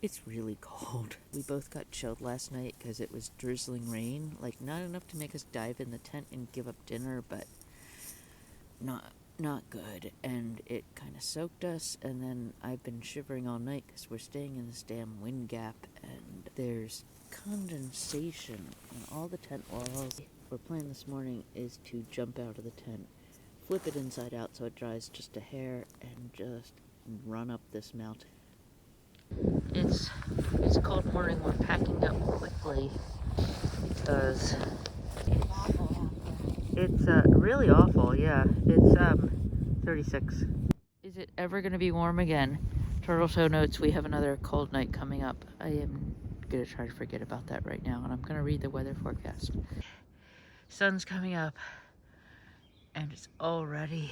It's really cold. We both got chilled last night because it was drizzling rain. Like, not enough to make us dive in the tent and give up dinner, but not good. And it kind of soaked us, and then I've been shivering all night because we're staying in this damn wind gap, and there's condensation on all the tent walls. Our plan this morning is to jump out of the tent, flip it inside out so it dries just a hair, and just run up this mountain. It's a cold morning. We're packing up quickly because it's really awful. Yeah, it's 36. Is it ever going to be warm again? Turtle Toe notes we have another cold night coming up. I am going to try to forget about that right now, and I'm going to read the weather forecast. Sun's coming up, and it's already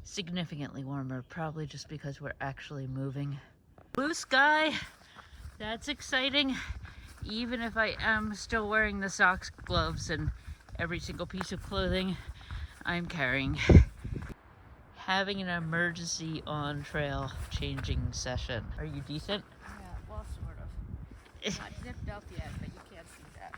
significantly warmer, probably just because we're actually moving. Blue sky, that's exciting, even if I am still wearing the socks, gloves, and every single piece of clothing I'm carrying. Having an emergency on trail changing session. Are you decent? Yeah, well, sort of. Not zipped up yet, but you can't see that.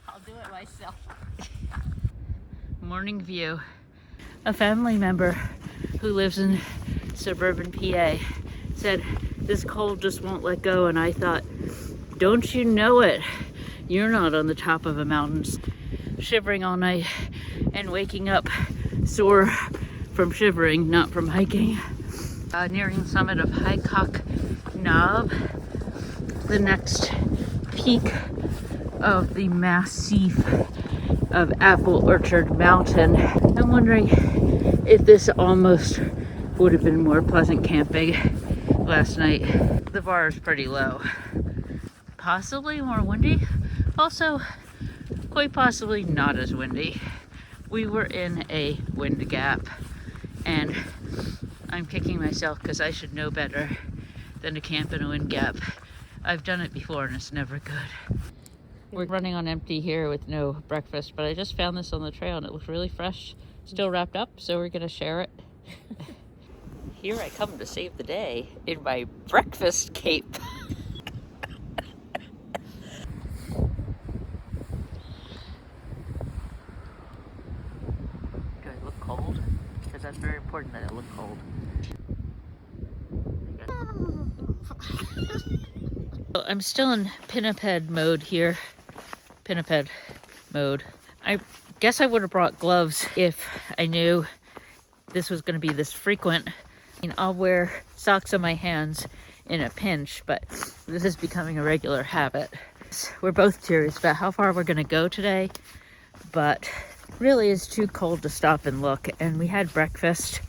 I'll do it myself. Morning view. A family member who lives in suburban PA said, "This cold just won't let go," and I thought, don't you know it? You're not on the top of a mountain. Shivering all night and waking up sore from shivering, not from hiking. Nearing the summit of Highcock Knob, the next peak of the massif of Apple Orchard Mountain. I'm wondering if this almost would have been more pleasant camping last night. The bar is pretty low. Possibly more windy. Also, quite possibly not as windy. We were in a wind gap, and I'm kicking myself because I should know better than to camp in a wind gap. I've done it before and it's never good. We're running on empty here with no breakfast, but I just found this on the trail and it looks really fresh, still wrapped up, so we're gonna share it. Here I come to save the day in my breakfast cape. Do I look cold? Because that's very important that I look cold. I'm still in pinniped mode here. Pinniped mode. I guess I would have brought gloves if I knew this was going to be this frequent. I mean, I'll wear socks on my hands in a pinch, but this is becoming a regular habit. We're both curious about how far we're going to go today, but really it's too cold to stop and look. And we had breakfast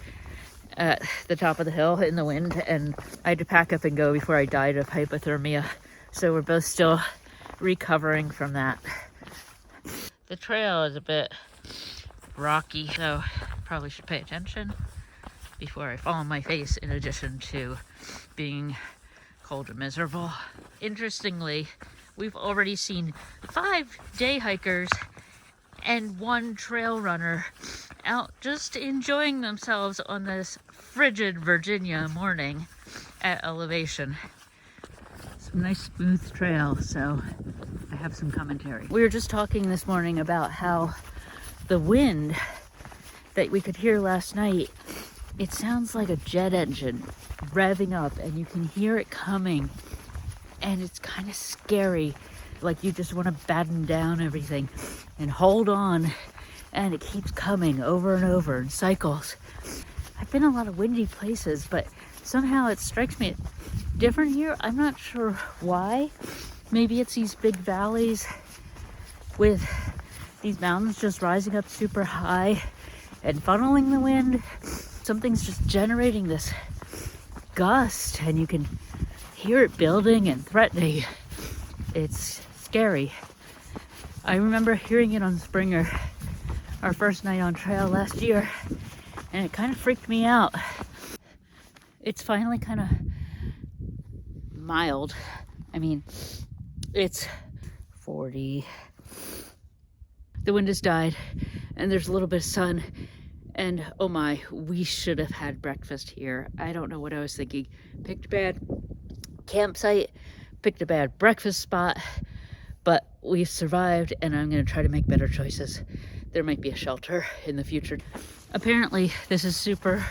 at the top of the hill in the wind, and I had to pack up and go before I died of hypothermia. So we're both still recovering from that. The trail is a bit rocky, so probably should pay attention before I fall on my face, in addition to being cold and miserable. Interestingly, we've already seen 5 day hikers and 1 trail runner out just enjoying themselves on this frigid Virginia morning at elevation. Some nice smooth trail, so I have some commentary. We were just talking this morning about how the wind that we could hear last night, it sounds like a jet engine revving up, and you can hear it coming, and it's kind of scary. Like you just want to batten down everything and hold on, and it keeps coming over and over in cycles. I've been in a lot of windy places, but somehow it strikes me different here. I'm not sure why. Maybe it's these big valleys with these mountains just rising up super high and funneling the wind. Something's just generating this gust, and you can hear it building and threatening. It's scary. I remember hearing it on Springer, our first night on trail last year, and it kind of freaked me out. It's finally kind of mild. I mean, it's 40. The wind has died and there's a little bit of sun. And oh my, we should have had breakfast here. I don't know what I was thinking. Picked a bad campsite, picked a bad breakfast spot, but we've survived and I'm gonna try to make better choices. There might be a shelter in the future. Apparently, this is super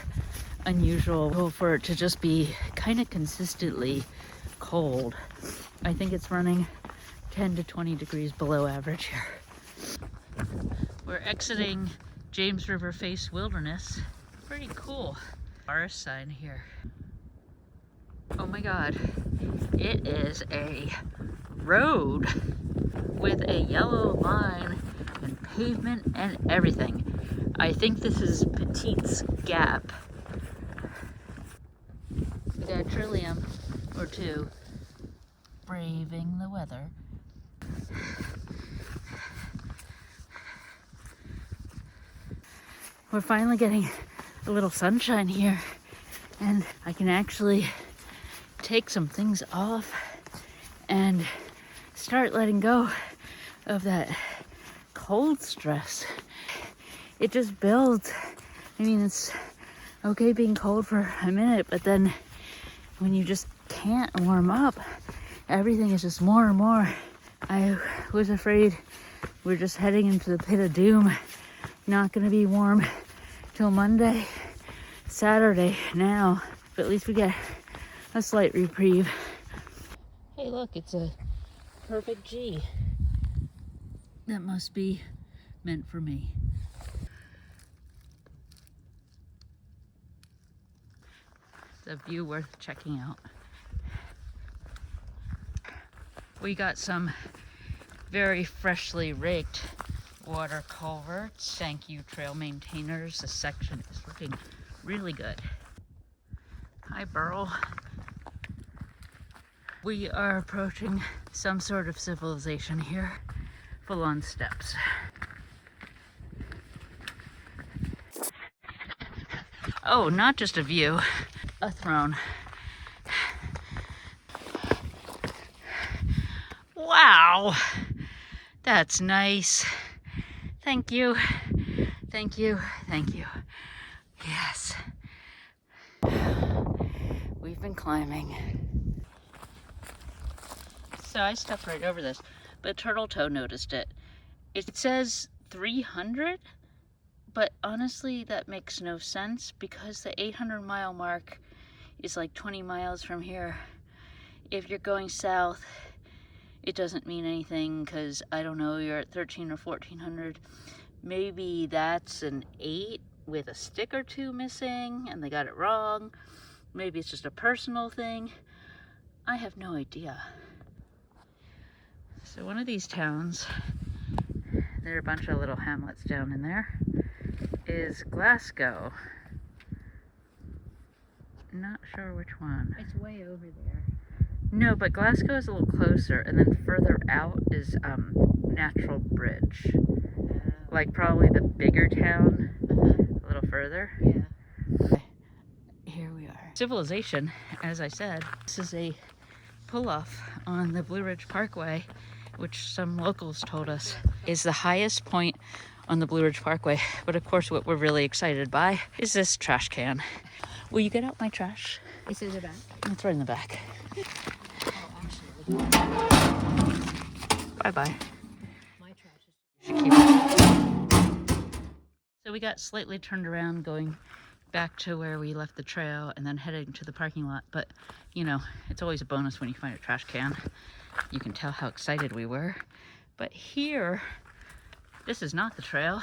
unusual for it to just be kind of consistently cold. I think it's running 10 to 20 degrees below average here. We're exiting James River Face Wilderness. Pretty cool. Forest sign here. Oh my God, it is a road with a yellow line and pavement and everything. I think this is Petite's Gap. We got a trillium or two braving the weather. We're finally getting a little sunshine here and I can actually take some things off and start letting go of that cold stress. It just builds. I mean, it's okay being cold for a minute, but then when you just can't warm up, everything is just more and more. I was afraid we're just heading into the pit of doom. Not gonna be warm till Monday, Saturday now, but at least we get a slight reprieve. Hey look, it's a perfect G. That must be meant for me. It's a view worth checking out. We got some very freshly raked water culverts. Thank you, trail maintainers. This section is looking really good. Hi, Burl. We are approaching some sort of civilization here. Full on steps. Oh, not just a view, a throne. Wow, that's nice. Thank you, thank you, thank you. Yes. We've been climbing. So I stepped right over this, but Turtle Toe noticed it. It says 300, but honestly that makes no sense because the 800-mile mark is like 20 miles from here. If you're going south, it doesn't mean anything because, I don't know, you're at 13 or 1400. Maybe that's an 8 with a stick or two missing and they got it wrong. Maybe it's just a personal thing. I have no idea. So one of these towns, there are a bunch of little hamlets down in there, is Glasgow. Not sure which one. It's way over there. No, but Glasgow is a little closer, and then further out is Natural Bridge. Like probably the bigger town, a little further. Yeah. Here we are. Civilization, as I said, this is a pull-off on the Blue Ridge Parkway, which some locals told us is the highest point on the Blue Ridge Parkway. But of course, what we're really excited by is this trash can. Will you get out my trash? It's in the back. It's right in the back. Oh, actually. Bye-bye. My trash is... Should keep it. So we got slightly turned around going back to where we left the trail and then heading to the parking lot. But, you know, it's always a bonus when you find a trash can. You can tell how excited we were. But here, this is not the trail.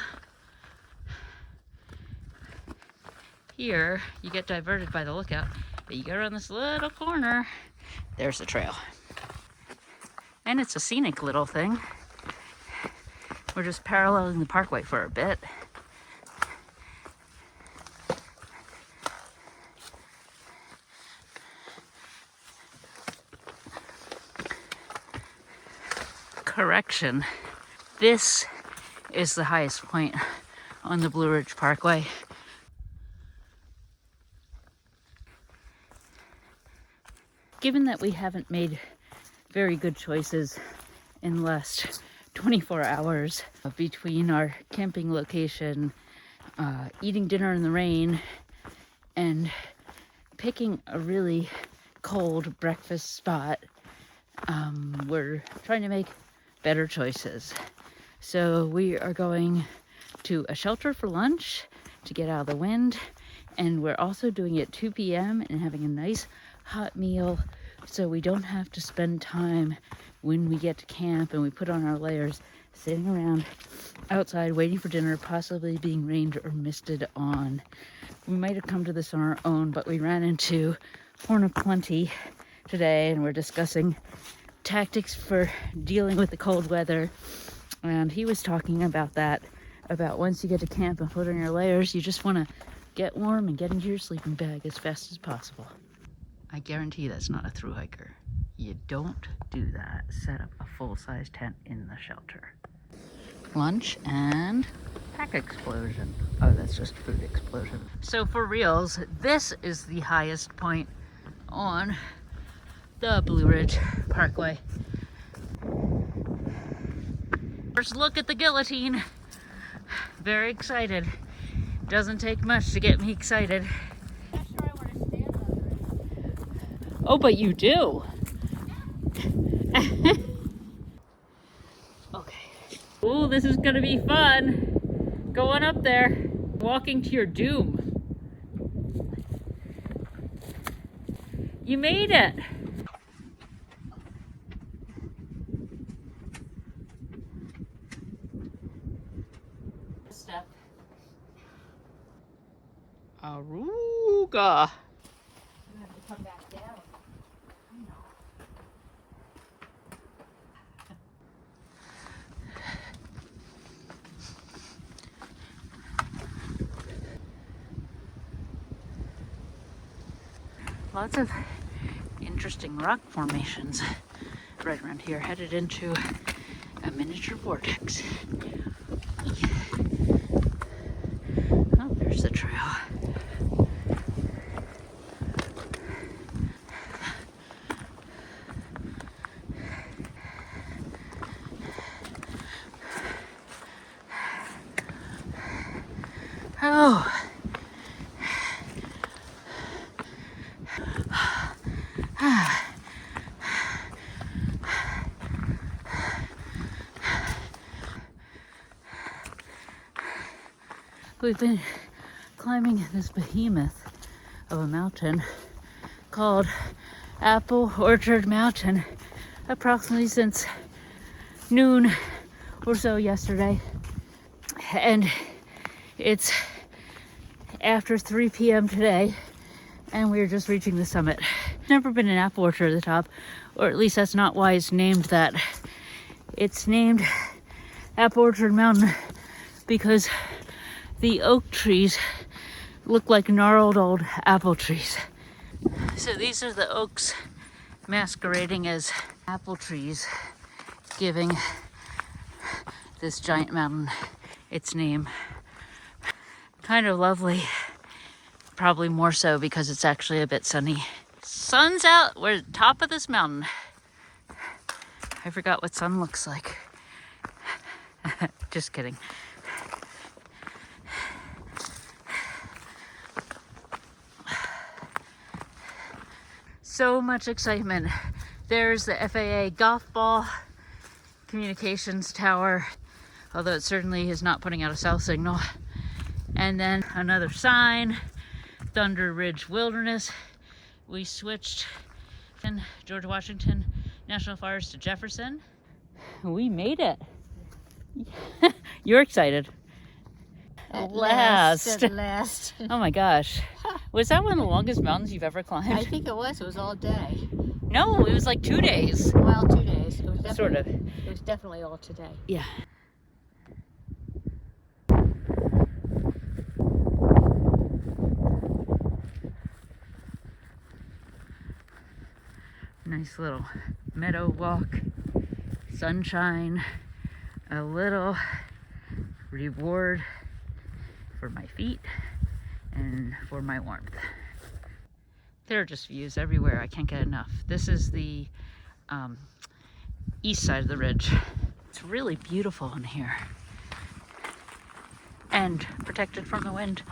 Here, you get diverted by the lookout, but you go around this little corner, there's the trail. And it's a scenic little thing. We're just paralleling the parkway for a bit. Correction, this is the highest point on the Blue Ridge Parkway. Given that we haven't made very good choices in the last 24 hours between our camping location, eating dinner in the rain, and picking a really cold breakfast spot. We're trying to make better choices. So we are going to a shelter for lunch to get out of the wind, and we're also doing it 2 p.m. and having a nice hot meal so we don't have to spend time when we get to camp and we put on our layers sitting around outside waiting for dinner, possibly being rained or misted on. We might have come to this on our own, but we ran into Horn of Plenty today and we're discussing tactics for dealing with the cold weather. And he was talking about that, about once you get to camp and put on your layers, you just want to get warm and get into your sleeping bag as fast as possible. I guarantee that's not a thru hiker. You don't do that. Set up a full-size tent in the shelter. Lunch and pack explosion. Oh, that's just food explosion. So for reals, this is the highest point on the Blue Ridge Parkway. First look at the Guillotine. Very excited. Doesn't take much to get me excited. I'm not sure I want to stand on it. Oh, but you do. Okay. Oh, this is gonna be fun. Going up there, walking to your doom. You made it. Step. Aruga. You have to come back down. Lots of interesting rock formations right around here, headed into a miniature vortex. Oh, there's the trail. Oh. We've been climbing this behemoth of a mountain called Apple Orchard Mountain approximately since noon or so yesterday. And it's after 3 p.m. today, and we're just reaching the summit. Never been an apple orchard at the top, or at least that's not why it's named that. It's named Apple Orchard Mountain because the oak trees look like gnarled old apple trees. So these are the oaks masquerading as apple trees, giving this giant mountain its name. Kind of lovely, probably more so because it's actually a bit sunny. Sun's out, we're at the top of this mountain. I forgot what sun looks like. Just kidding. So much excitement. There's the FAA golf ball communications tower, although it certainly is not putting out a cell signal. And then another sign, Thunder Ridge Wilderness. We switched in George Washington National Forest to Jefferson. We made it. You're excited. At last. Oh my gosh. Was that one of the longest mountains you've ever climbed? I think it was. It was all day. No, it was like 2 days. Well, 2 days. It was definitely, Sort of. It was definitely all today. Yeah. Nice little meadow walk, sunshine, a little reward for my feet and for my warmth. There are just views everywhere. I can't get enough. This is the east side of the ridge. It's really beautiful in here. And protected from the wind.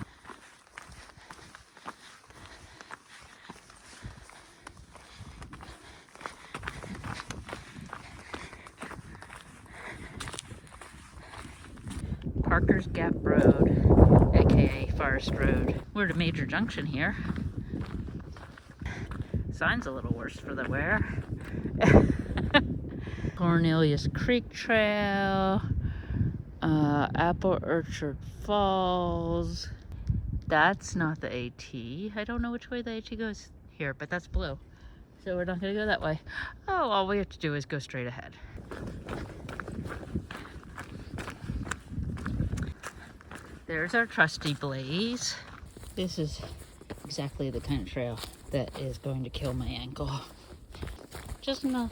Parker's Gap Road, aka Forest Road. We're at a major junction here. Sign's a little worse for the wear. Cornelius Creek Trail, Apple Orchard Falls. That's not the AT. I don't know which way the AT goes here, but that's blue. So we're not gonna go that way. Oh, all we have to do is go straight ahead. There's our trusty Blaze. This is exactly the kind of trail that is going to kill my ankle. Just enough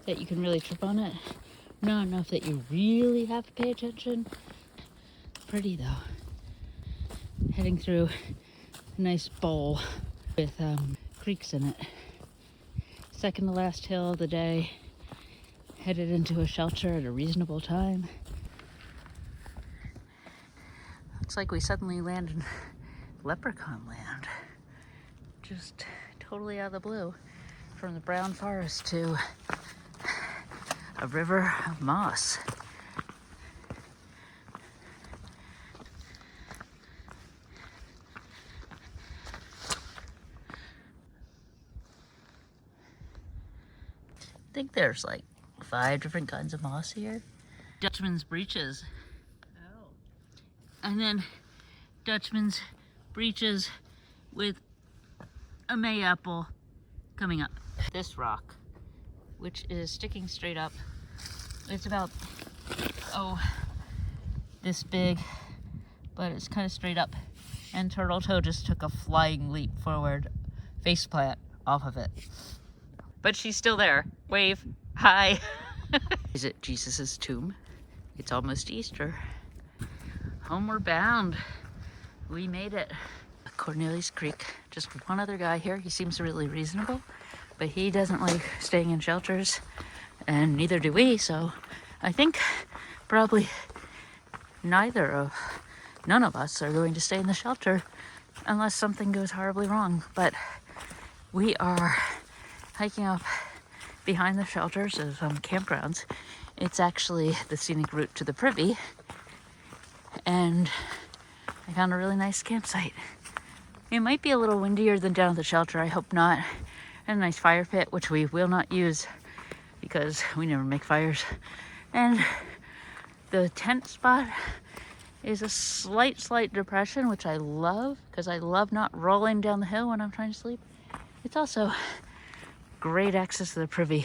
that you can really trip on it. Not enough that you really have to pay attention. Pretty though. Heading through a nice bowl with creeks in it. Second to last hill of the day. Headed into a shelter at a reasonable time. Looks like we suddenly landed in leprechaun land. Just totally out of the blue. From the brown forest to a river of moss. I think there's like 5 different kinds of moss here. Dutchman's breeches. Oh. And then Dutchman's breeches with a mayapple coming up. This rock, which is sticking straight up. It's about, this big, but it's kind of straight up. And Turtle Toe just took a flying leap forward, faceplant off of it. But she's still there. Wave. Hi. Is it Jesus's tomb? It's almost Easter. Homeward bound. We made it. Cornelius Creek. Just one other guy here. He seems really reasonable, but he doesn't like staying in shelters, and neither do we. So I think probably none of us are going to stay in the shelter unless something goes horribly wrong. But we are hiking up behind the shelters of some campgrounds. It's actually the scenic route to the Privy, and I found a really nice campsite. It might be a little windier than down at the shelter. I hope not. And a nice fire pit, which we will not use because we never make fires. And the tent spot is a slight depression, which I love because I love not rolling down the hill when I'm trying to sleep. It's also great access to the Privy